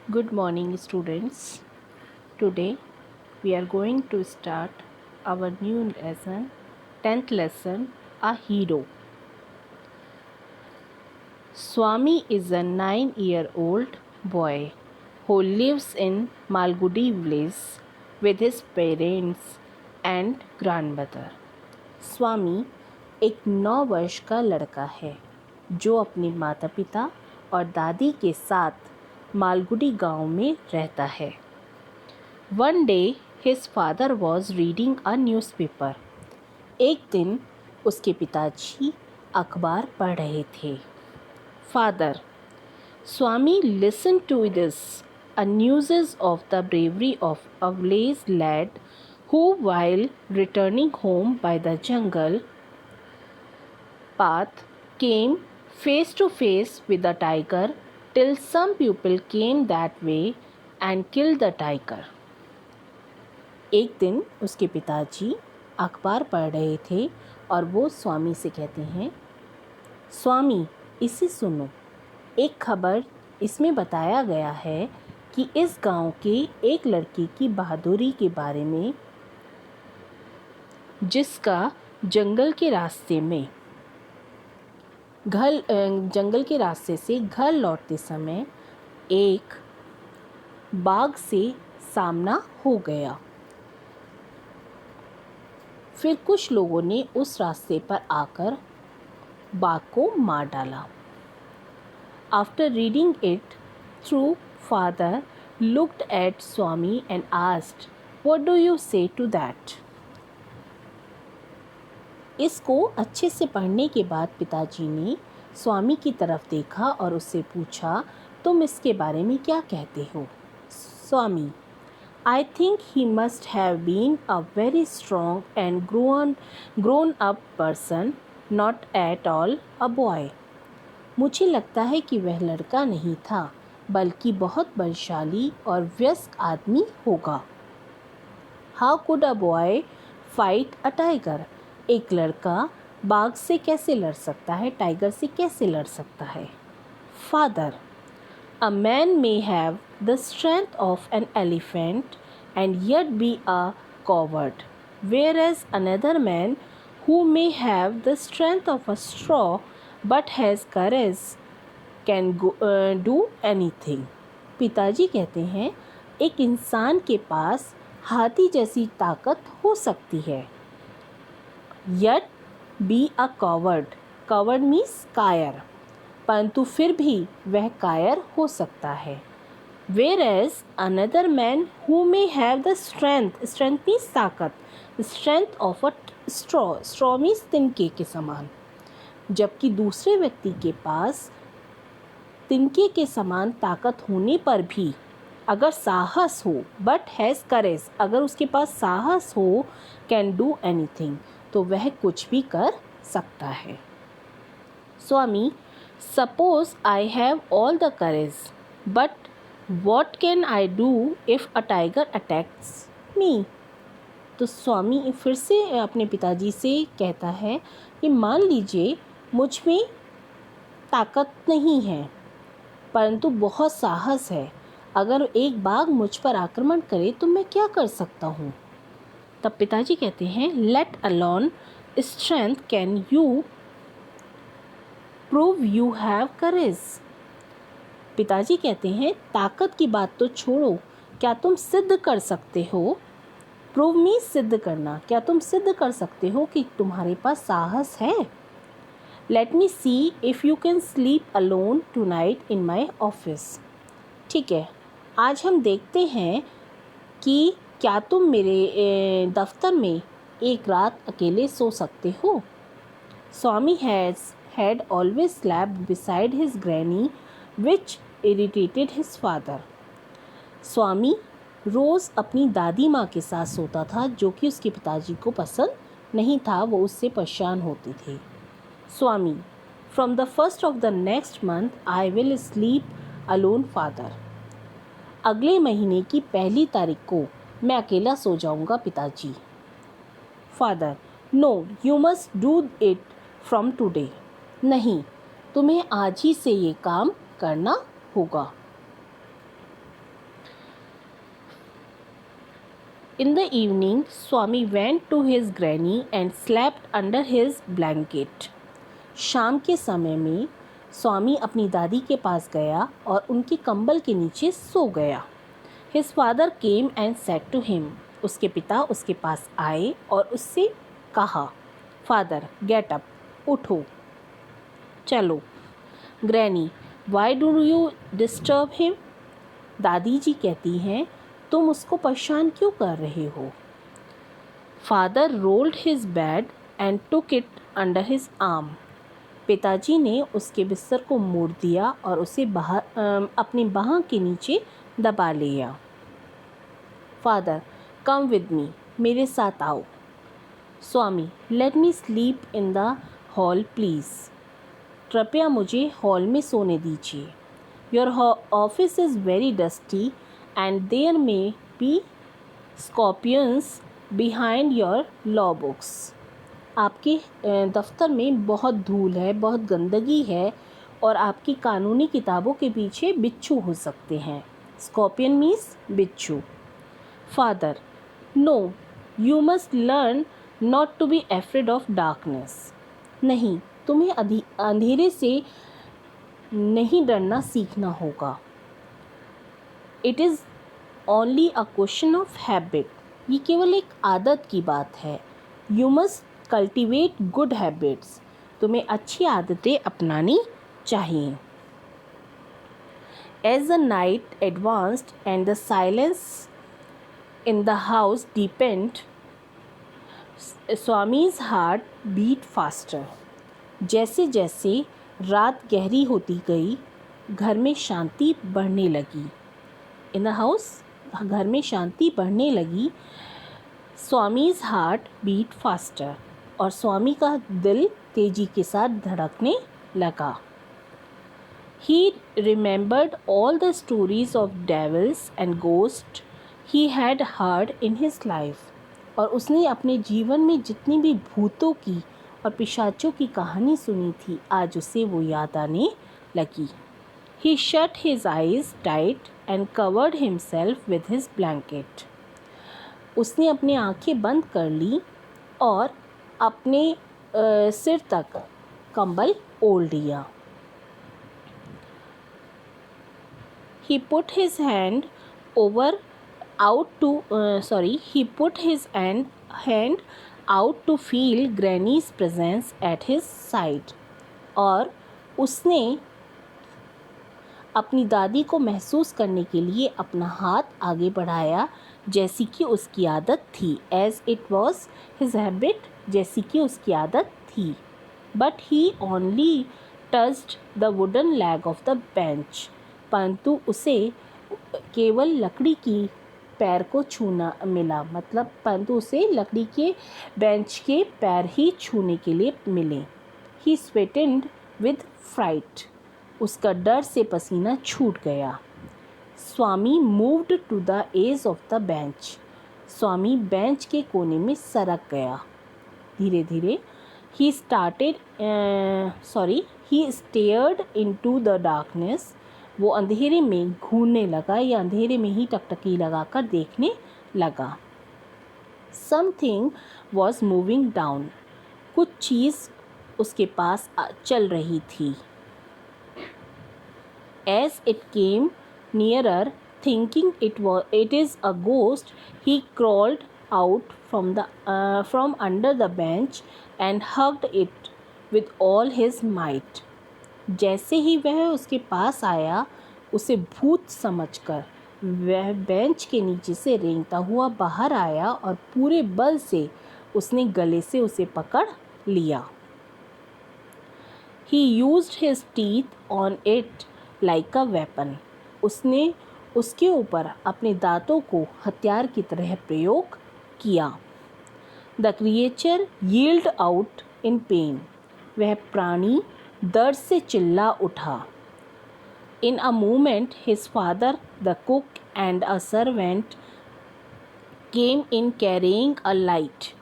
Good morning, students. Today we are going to start our new lesson, 10th lesson, A Hero. Swami is a 9-year-old boy who lives in Malgudi village with his parents and grandmother. स्वामी एक 9 वर्ष का लड़का है जो अपने माता पिता और दादी के साथ मालगुडी गांव में रहता है. One day his father was reading a newspaper. एक दिन उसके पिताजी अखबार पढ़ रहे थे. Father, Swami, listen to this. A news is of the bravery of a village lad who, while returning home by the jungle path, came face to face with a tiger till some people came that way and killed the tiger. एक दिन उसके पिताजी अखबार पढ़ रहे थे और वो स्वामी से कहते हैं, स्वामी इसे सुनो, एक खबर इसमें बताया गया है कि इस गांव के एक लड़के की बहादुरी के बारे में जिसका जंगल के रास्ते से घर लौटते समय एक बाघ से सामना हो गया. फिर कुछ लोगों ने उस रास्ते पर आकर बाघ को मार डाला. After reading it through, father looked at Swami and asked, "What do you say to that?" इसको अच्छे से पढ़ने के बाद पिताजी ने स्वामी की तरफ देखा और उससे पूछा, तुम इसके बारे में क्या कहते हो? स्वामी, I think he must have been a very strong and grown up person, not at all a boy. मुझे लगता है कि वह लड़का नहीं था बल्कि बहुत बलशाली और वयस्क आदमी होगा. How could a boy fight a tiger? एक लड़का बाघ से कैसे लड़ सकता है, टाइगर से कैसे लड़ सकता है? Father, a man may have the strength of an elephant and yet be a coward, whereas another man who may have the strength of a straw but has courage can do anything. पिताजी कहते हैं, एक इंसान के पास हाथी जैसी ताकत हो सकती है, yet be a coward. Coward means कायर, परंतु फिर भी वह कायर हो सकता है. Whereas another man who may have the strength means ताकत, strength of a straw means तिनके के समान, जबकि दूसरे व्यक्ति के पास तिनके के समान ताकत होने पर भी अगर साहस हो, but has courage, अगर उसके पास साहस हो, can do anything, तो वह कुछ भी कर सकता है. स्वामी, suppose I have all the courage, but what can I do if a tiger attacks me? तो स्वामी फिर से अपने पिताजी से कहता है कि मान लीजिए मुझ में ताकत नहीं है परंतु बहुत साहस है, अगर एक बाघ मुझ पर आक्रमण करे तो मैं क्या कर सकता हूँ? तब पिताजी कहते हैं, let alone strength can you prove you have courage. पिताजी कहते हैं, ताकत की बात तो छोड़ो, क्या तुम सिद्ध कर सकते हो? प्रूव मीन्स सिद्ध करना, क्या तुम सिद्ध कर सकते हो कि तुम्हारे पास साहस है? Let me C if you can sleep alone tonight in my office. ठीक है, आज हम देखते हैं कि क्या तुम मेरे दफ्तर में एक रात अकेले सो सकते हो? स्वामी had always slept beside his granny, which irritated his father. स्वामी रोज़ अपनी दादी माँ के साथ सोता था जो कि उसके पिताजी को पसंद नहीं था, वो उससे परेशान होते थे. स्वामी, from the first of the next month I will sleep alone, father. अगले महीने की पहली तारीख को मैं अकेला सो जाऊँगा पिताजी. Father, no you must do it from today. नहीं, तुम्हें आज ही से ये काम करना होगा. In the evening, Swami went to his granny and slept under his blanket. शाम के समय में स्वामी अपनी दादी के पास गया और उनके कंबल के नीचे सो गया. His father came and said to him. उसके पिता उसके पास आए और उससे कहा, Father, get up, उठो, चलो. Granny, why do you disturb him? दादी जी कहती हैं, तुम उसको परेशान क्यों कर रहे हो? Father rolled his bed and took it under his arm. पिताजी ने उसके बिस्तर को मोड़ दिया और उसे अपनी बाह के नीचे दबा लिया. Father, come with me, मेरे साथ आओ. Swami, let me sleep in the hall, please. कृपया मुझे हॉल में सोने दीजिए. Your office is very dusty and there may be scorpions behind your law books. आपके दफ्तर में बहुत धूल है, बहुत गंदगी है और आपकी कानूनी किताबों के पीछे बिच्छू हो सकते हैं. Scorpion means बिच्छू. Father, no, you must learn not to be afraid of darkness. नहीं, तुम्हें अंधेरे से नहीं डरना सीखना होगा. It is only a question of habit. ये केवल एक आदत की बात है. You must cultivate good habits. तुम्हें अच्छी आदतें अपनानी चाहिए. As the night advanced and the silence in the house deepened, Swami's heart beat faster. जैसे जैसे रात गहरी होती गई, घर में शांति बढ़ने लगी. In the house, घर में शांति बढ़ने लगी. Swami's heart beat faster. और स्वामी का दिल तेजी के साथ धड़कने लगा. He remembered all the stories of devils and ghosts he had heard in his life. और उसने अपने जीवन में जितनी भी भूतों की और पिशाचों की कहानी सुनी थी, आज उसे वो याद आने लगी. He shut his eyes tight and covered himself with his blanket. उसने अपनी आंखें बंद कर ली और अपने सिर तक कंबल ओढ़ लिया. He put his hand out to feel Granny's presence at his side. और उसने अपनी दादी को महसूस करने के लिए अपना हाथ आगे बढ़ाया, जैसी कि उसकी आदत थी. As it was his habit, जैसी कि उसकी आदत थी. But he only touched the wooden leg of the bench. परंतु उसे केवल लकड़ी की पैर को छूना मिला. मतलब परंतु उसे लकड़ी के बेंच के पैर ही छूने के लिए मिले. He sweated with fright. उसका डर से पसीना छूट गया. स्वामी moved to the edge of the bench. Swami bench के कोने में सरक गया. धीरे धीरे he stared into the darkness. वो अंधेरे में घूरने लगा या अंधेरे में ही टकटकी लगाकर देखने लगा. Something was moving down. कुछ चीज़ उसके पास चल रही थी. As it came nearer, thinking it is a ghost, he crawled out from under the bench and hugged it with all his might. जैसे ही वह उसके पास आया, उसे भूत समझकर वह बेंच के नीचे से रेंगता हुआ बाहर आया और पूरे बल से उसने गले से उसे पकड़ लिया. He used his teeth on it like a weapon. उसने उसके ऊपर अपने दांतों को हथियार की तरह प्रयोग किया. The creature yelled out in pain. वह प्राणी दर्द से चिल्ला उठा. In a moment, his father, the cook, and a servant came in carrying a light.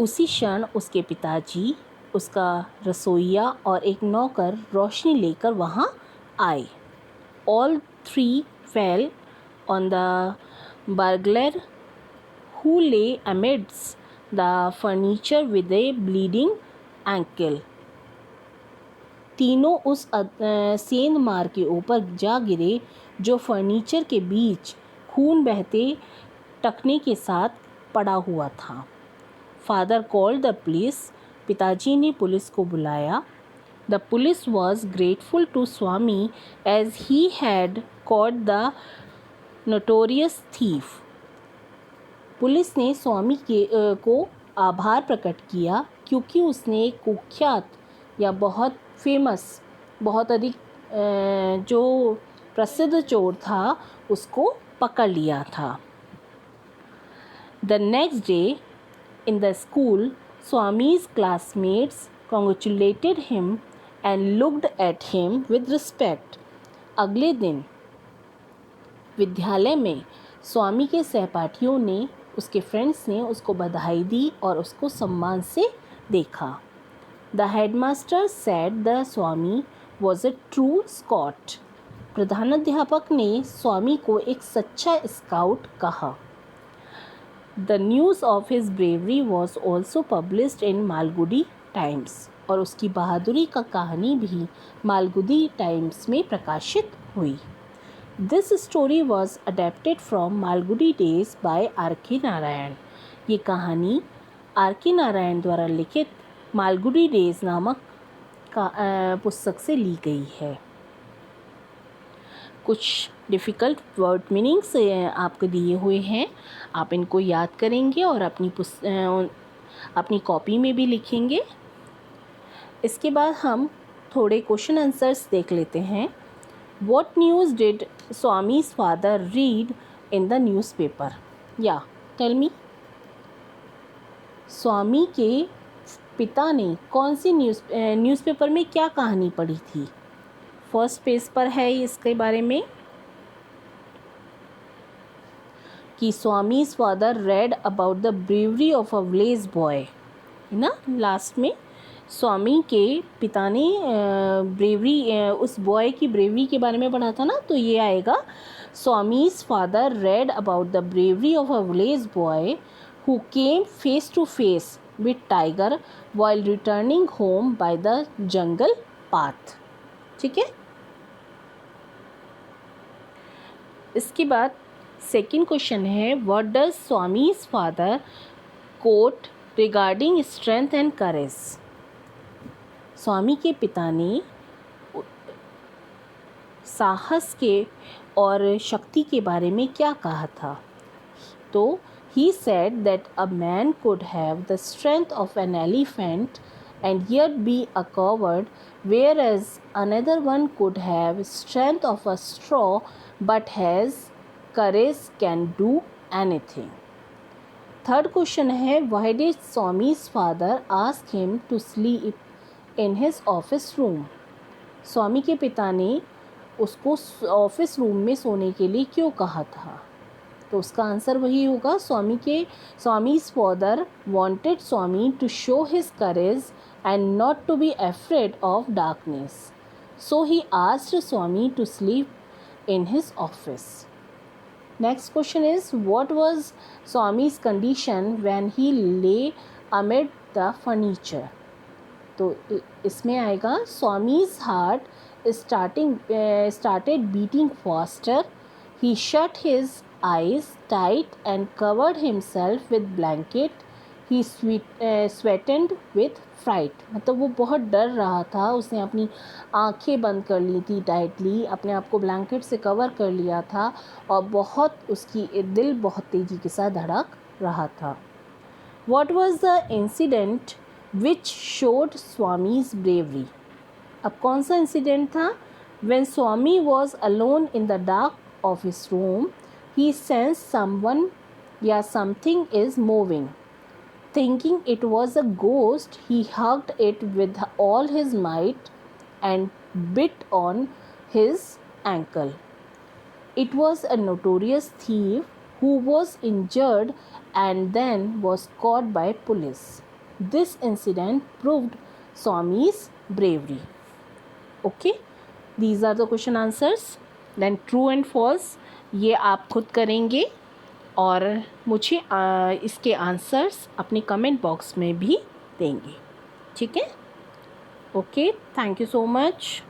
उसी क्षण उसके पिताजी, उसका रसोइया और एक नौकर रोशनी लेकर वहाँ आए. All three fell on the burglar who lay amidst the furniture with a bleeding ankle. तीनों उस सेंध मार के ऊपर जा गिरे जो फर्नीचर के बीच खून बहते टखने के साथ पड़ा हुआ था. Father called the police. पिताजी ने पुलिस को बुलाया. The police was grateful to Swami as he had caught the notorious thief. Police ने स्वामी को आभार प्रकट किया क्योंकि उसने एक कुख्यात या बहुत फेमस, बहुत अधिक जो प्रसिद्ध चोर था उसको पकड़ लिया था. The next day in the school, Swami's classmates congratulated him and looked at him with respect. अगले दिन विद्यालय में स्वामी के सहपाठियों ने, उसके फ्रेंड्स ने उसको बधाई दी और उसको सम्मान से देखा. The headmaster said the Swami was a true Scot. प्रधानाध्यापक ने स्वामी को एक सच्चा स्काउट कहा. The news of his bravery was also published in Malgudi times. और उसकी बहादुरी का कहानी भी मालगुडी टाइम्स में प्रकाशित हुई. This story was adapted from Malgudi days by R.K. Narayan. ये कहानी R.K. नारायण द्वारा लिखित मालगुडी डेज नामक पुस्तक से ली गई है. कुछ डिफ़िकल्ट वर्ड मीनिंग्स आपको दिए हुए हैं. आप इनको याद करेंगे और अपनी कॉपी में भी लिखेंगे. इसके बाद हम थोड़े क्वेश्चन आंसर्स देख लेते हैं. What news did Swami's father read in the newspaper? या टेल मी. स्वामी के पिता ने कौन सी न्यूज़पेपर में क्या कहानी पढ़ी थी? फर्स्ट पेज पर है इसके बारे में कि Swami's father read about the bravery of a village boy, है ना. लास्ट में स्वामी के पिता ने उस बॉय की ब्रेवरी के बारे में पढ़ा था ना, तो ये आएगा Swami's father read about the bravery of a village boy who came face to face with tiger while returning home by the jungle path. ठीक है. इसके बाद सेकंड क्वेश्चन है what does Swami's father quote regarding strength and courage? Swami के पिता ने साहस के और शक्ति के बारे में क्या कहा था? तो he said that a man could have the strength of an elephant and yet be a coward, whereas another one could have strength of a straw but has courage, can do anything. Third question है why did Swami's father ask him to sleep in his office room? स्वामी के पिता ने उसको office room में सोने के लिए क्यों कहा था? तो उसका आंसर वही होगा Swami's father wanted Swami to show his courage and not to be afraid of darkness, so he asked Swami to sleep in his office. Next question is what was Swami's condition when he lay amid the furniture? तो इसमें आएगा Swami's heart started beating faster. He shut his eyes tight and covered himself with blanket. He sweated with fright. मतलब वो बहुत डर रहा था, उसने अपनी आंखें बंद कर ली थी टाइटली, अपने आप को ब्लैंकेट से कवर कर लिया था और बहुत उसकी दिल बहुत तेज़ी के साथ धड़क रहा था. What was the incident which showed Swami's bravery? अब कौन सा इंसिडेंट था? When Swami was alone in the dark of his room, he sensed someone या something is moving. Thinking it was a ghost, he hugged it with all his might and bit on his ankle. It was a notorious thief who was injured and then was caught by police. This incident proved Swami's bravery. Okay, these are the question answers. Then true and false ये आप खुद करेंगे और मुझे इसके answers अपने comment box में भी देंगे, ठीक है? Okay, thank you so much.